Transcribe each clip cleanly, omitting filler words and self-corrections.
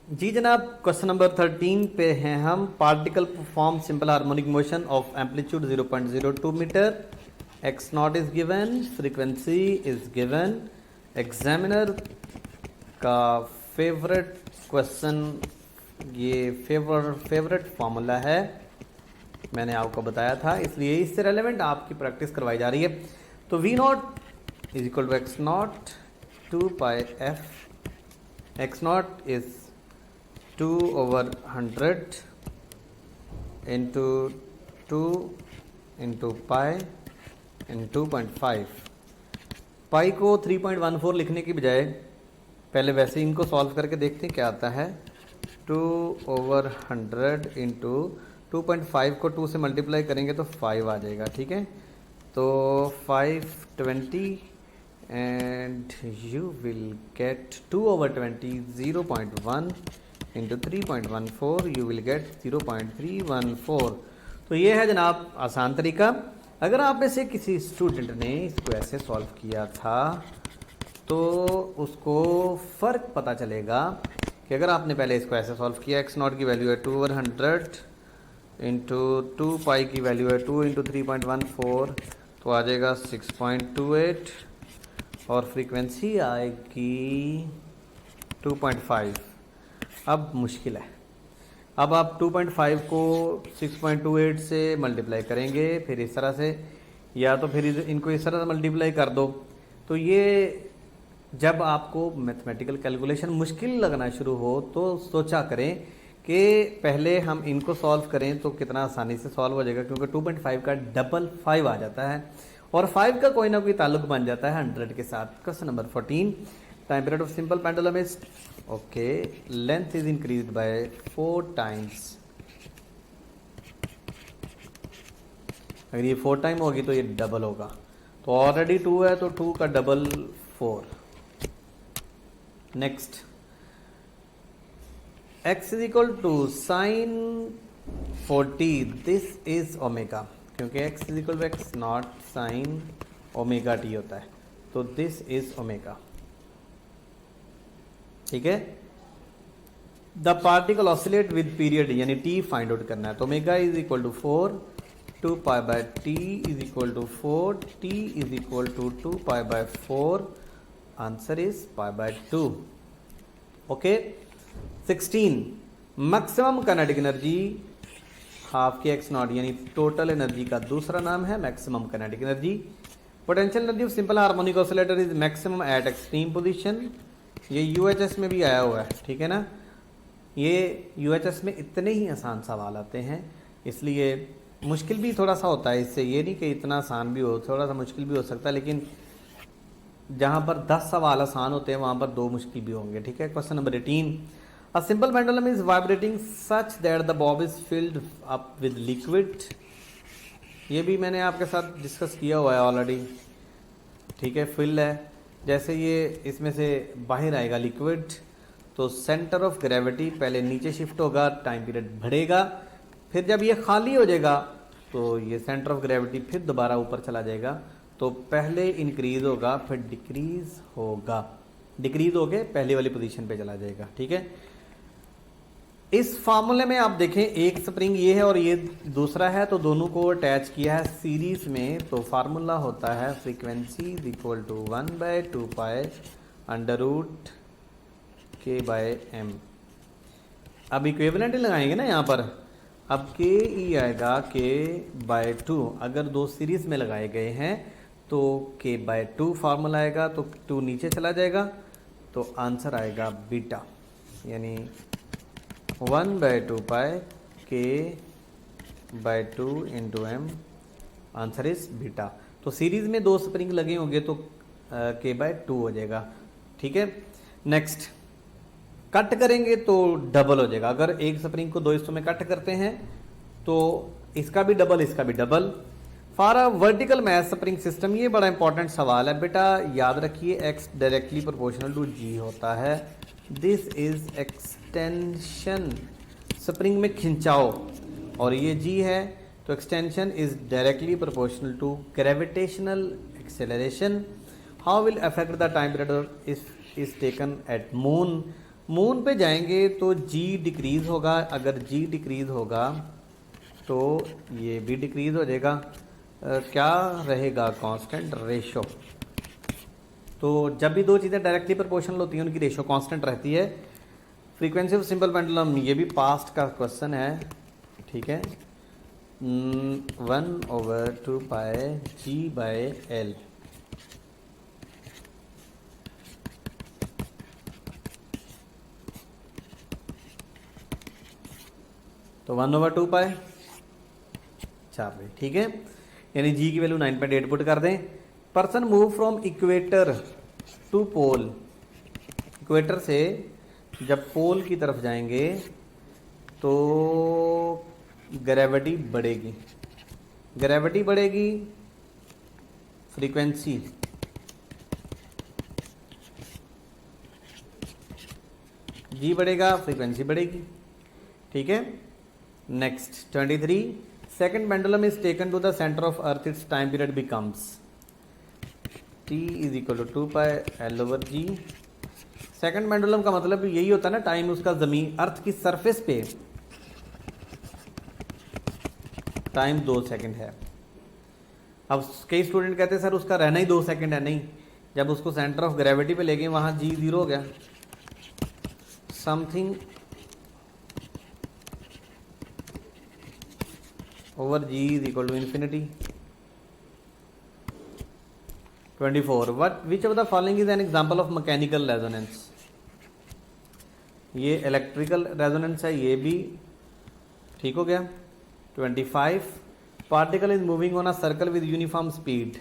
जी जनाब, question number 13 पे हैं हम। Particle perform simple harmonic motion of amplitude 0.02 metre, x not is given, frequency is given. Examiner का favourite question, ये favourite formula है, मैंने आपको बताया था, इसलिए इससे रेलेवेंट आपकी प्रैक्टिस करवाई जा रही है। तो V naught is equal to x naught 2 pi F. X not is 2/100 into 2 into pi in 2.5। Pi को 3.14 लिखने की बजाय पहले वैसे ही इनको सॉल्व करके देखते हैं क्या आता है। 2/100 इंटू 2.5 को 2 से मल्टीप्लाई करेंगे तो 5 आ जाएगा। ठीक है, तो 520 and you will get 2/20 0.1 into 3.14, you will get 0.314। तो ये है जनाब आसान तरीका। अगर आप में से किसी स्टूडेंट ने इसको ऐसे सॉल्व किया था तो उसको फ़र्क पता चलेगा कि अगर आपने पहले इसको ऐसे सॉल्व किया, एक्स नॉट की वैल्यू है 2/100 इंटू 2 पाई की वैल्यू है 2 इंटू 3.14, तो आ जाएगा 6.28 और फ्रीक्वेंसी आएगी 2.5। अब मुश्किल है, अब आप 2.5 को 6.28 से मल्टीप्लाई करेंगे, फिर इस तरह से, या तो फिर इनको इस तरह से मल्टीप्लाई कर दो। तो ये जब आपको मैथमेटिकल कैलकुलेशन मुश्किल लगना शुरू हो तो सोचा करें कि पहले हम इनको सॉल्व करें तो कितना आसानी से सॉल्व हो जाएगा, क्योंकि 2.5 का डबल 5 आ जाता है और 5 का कोई ना कोई ताल्लुक बन जाता है 100 के साथ। Question number 14, time period of simple pendulum is okay, length is increased by 4 times. अगर ये 4 टाइम होगी तो ये डबल होगा, तो ऑलरेडी 2 है तो 2 का double 4। Next, x is equal to sine 40, this is omega, क्योंकि x is equal to x not sine omega t होता है, तो दिस इज ओमेगा। ठीक है, the particle oscillate with period यानी t फाइंड आउट करना है, तो omega is equal to 4, 2 pi by t is equal to 4, t is equal to 2 pi by 4, answer is pi by 2। Okay, 16, maximum kinetic energy half के x not यानी total energy का दूसरा नाम है maximum kinetic energy. Potential energy of simple harmonic oscillator is maximum at extreme position, ये UHS में भी आया हुआ है। ठीक है ना, ये यूएचएस में इतने ही आसान सवाल आते हैं, इसलिए मुश्किल भी थोड़ा सा होता है इससे, ये नहीं कि इतना आसान भी हो, थोड़ा सा मुश्किल भी हो सकता है, लेकिन जहाँ पर 10 सवाल आसान होते हैं वहाँ पर 2 मुश्किल भी होंगे। ठीक है, question number 18, a simple pendulum is vibrating such that the Bob is filled up with liquid. ये भी मैंने आपके साथ डिस्कस किया हुआ है ऑलरेडी। ठीक है, फिल है, जैसे ये इसमें से बाहर आएगा लिक्विड तो सेंटर ऑफ ग्रेविटी पहले नीचे शिफ्ट होगा, टाइम पीरियड बढ़ेगा, फिर जब ये खाली हो जाएगा तो ये सेंटर ऑफ ग्रेविटी फिर दोबारा ऊपर चला जाएगा, तो पहले इंक्रीज होगा फिर डिक्रीज होगा, डिक्रीज होके पहली वाली पोजीशन पे चला जाएगा। ठीक है, इस फार्मूले में आप देखें एक स्प्रिंग ये है और ये दूसरा है, तो दोनों को अटैच किया है सीरीज में, तो फार्मूला होता है frequency is equal to 1/2 pi under root k by m. अब इक्विवेलेंट लगाएंगे ना यहाँ पर, अब के ई आएगा के बाय 2, अगर 2 सीरीज में लगाए गए हैं तो के बाय 2 फार्मूला आएगा, तो 2 नीचे चला जाएगा, तो आंसर आएगा बीटा, यानी 1/2 pi k by 2 into m, answer is beta. तो सीरीज में 2 स्प्रिंग लगे होंगे तो के बाय 2 हो जाएगा। ठीक है, नेक्स्ट, कट करेंगे तो डबल हो जाएगा, अगर एक स्प्रिंग को 2 हिस्सों में कट करते हैं तो इसका भी डबल इसका भी double. For a vertical mass spring system, ये बड़ा इंपॉर्टेंट सवाल है बेटा, याद रखिए x directly proportional to g होता है, दिस इज एक्सटेंशन, स्प्रिंग में खिंचाव, और ये g है तो extension is directly proportional to gravitational acceleration. How will affect the time period is taken at moon, moon पे जाएंगे तो जी डिक्रीज़ होगा, अगर जी डिक्रीज़ होगा तो ये भी डिक्रीज़ हो जाएगा। क्या रहेगा? Constant ratio. तो जब भी दो चीज़ें डायरेक्टली प्रोपोर्शनल होती हैं उनकी रेशो कांस्टेंट रहती है। फ्रीक्वेंसी ऑफ सिंपल पेंडुलम, ये भी पास्ट का क्वेश्चन है, ठीक है। 1/2 पाई जी बाय एल। तो 1/2 पाई 4 भाई, ठीक है। यानी जी की वैल्यू 9.8 पुट कर दें। Person move from equator to pole, equator से जब पोल की तरफ जाएंगे तो ग्रेविटी बढ़ेगी, ग्रेविटी बढ़ेगी, फ्रीक्वेंसी जी बढ़ेगा, फ्रीक्वेंसी बढ़ेगी, ठीक है। Next 23, second pendulum is taken to the centre of earth, its time period becomes t is equal to 2 pi l over g. Second pendulum का मतलब यही होता है ना, टाइम उसका जमीन अर्थ की सरफेस पे टाइम 2 सेकंड है। अब कई स्टूडेंट कहते हैं सर उसका रहना ही 2 सेकंड है, नहीं, जब उसको सेंटर ऑफ ग्रेविटी पे ले गए वहां जी 0 हो गया, something over g is equal to infinity. 24, what which of the following is an example of mechanical resonance. ये इलेक्ट्रिकल रेजोनेंस है, ये भी ठीक हो गया। 25, particle is moving on a circle with uniform speed.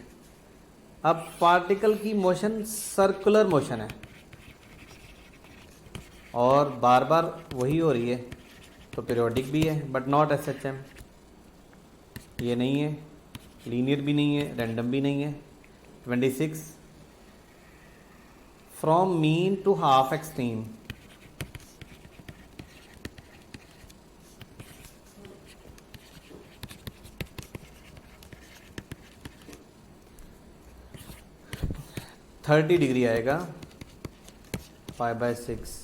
अब पार्टिकल की मोशन सर्कुलर मोशन है और बार बार वही हो रही है, तो पीरियोडिक भी है बट नॉट SHM, ये नहीं है, लीनियर भी नहीं है, रैंडम भी नहीं है। 26, from mean to half extreme. Thirty degree आएगा, 5/6।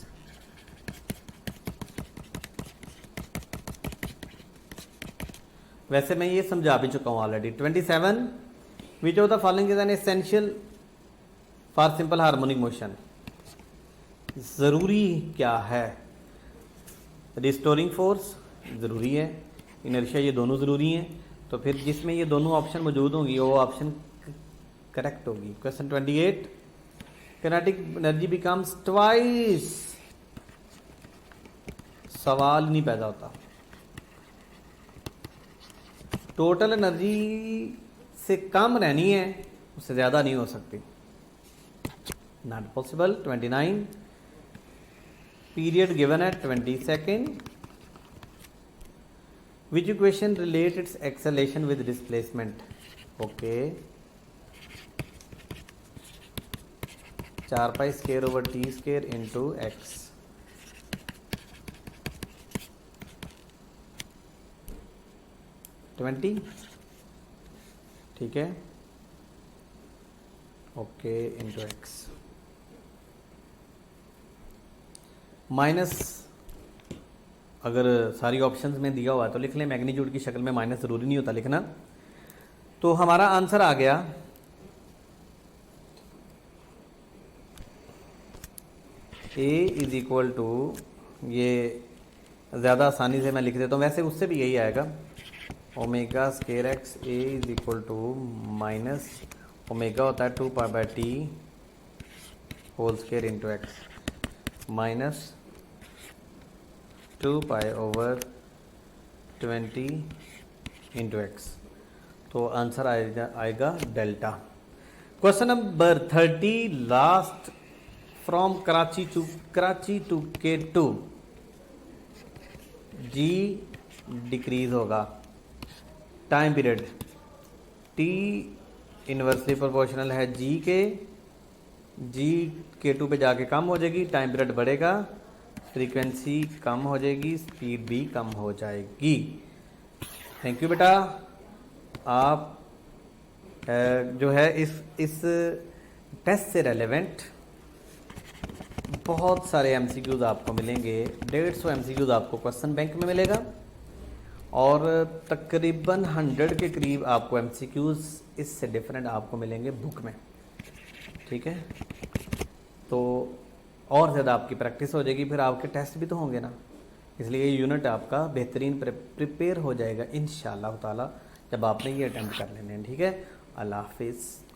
वैसे मैं ये समझा भी चुका हूँ already. 27, which of the following is an essential for simple harmonic motion. ज़रूरी क्या है? रिस्टोरिंग फोर्स ज़रूरी है, इनर्शिया, ये दोनों ज़रूरी हैं। तो फिर जिसमें ये दोनों ऑप्शन मौजूद होंगी वो ऑप्शन करेक्ट होगी। Question 28, kinetic energy becomes twice. सवाल नहीं पैदा होता। टोटल एनर्जी से कम रहनी है, उससे ज़्यादा नहीं हो सकती, नॉट पॉसिबल। 29, पीरियड गिवन है 20 second. Which equation relate it's acceleration with displacement. Okay, 4 pi square over T square into x. Twenty, ठीक है, ओके, इंटू एक्स माइनस, अगर सारी ऑप्शंस में दिया हुआ है तो लिख लें, मैग्नीट्यूड की शक्ल में माइनस ज़रूरी नहीं होता लिखना। तो हमारा आंसर आ गया ए इज इक्वल टू, ये ज़्यादा आसानी से मैं लिख देता हूँ, वैसे उससे भी यही आएगा, omega square X A is equal to minus omega होता है 2 pi by T whole square into X minus 2 pi over 20 into X. तो आंसर आएगा delta. Question number 30, last, from Karachi to K2 G decrease होगा, time period T inversely proportional है G के, जी K2 पे जाके कम हो जाएगी, टाइम पीरियड बढ़ेगा, फ्रीक्वेंसी कम हो जाएगी, स्पीड भी कम हो जाएगी। थैंक यू बेटा। आप जो है इस टेस्ट से रेलेवेंट बहुत सारे एमसीक्यूज़ आपको मिलेंगे, 150 एमसीक्यूज़ आपको क्वेश्चन बैंक में मिलेगा और तकरीबन 100 के करीब आपको एमसीक्यूज़ इससे डिफरेंट आपको मिलेंगे बुक में। ठीक है, तो और ज़्यादा आपकी प्रैक्टिस हो जाएगी, फिर आपके टेस्ट भी तो होंगे ना, इसलिए ये यूनिट आपका बेहतरीन प्रिपेयर हो जाएगा इंशाअल्लाह ताला जब आपने ये अटेम्प्ट कर लेने हैं। ठीक है, अल्लाह हाफिज़।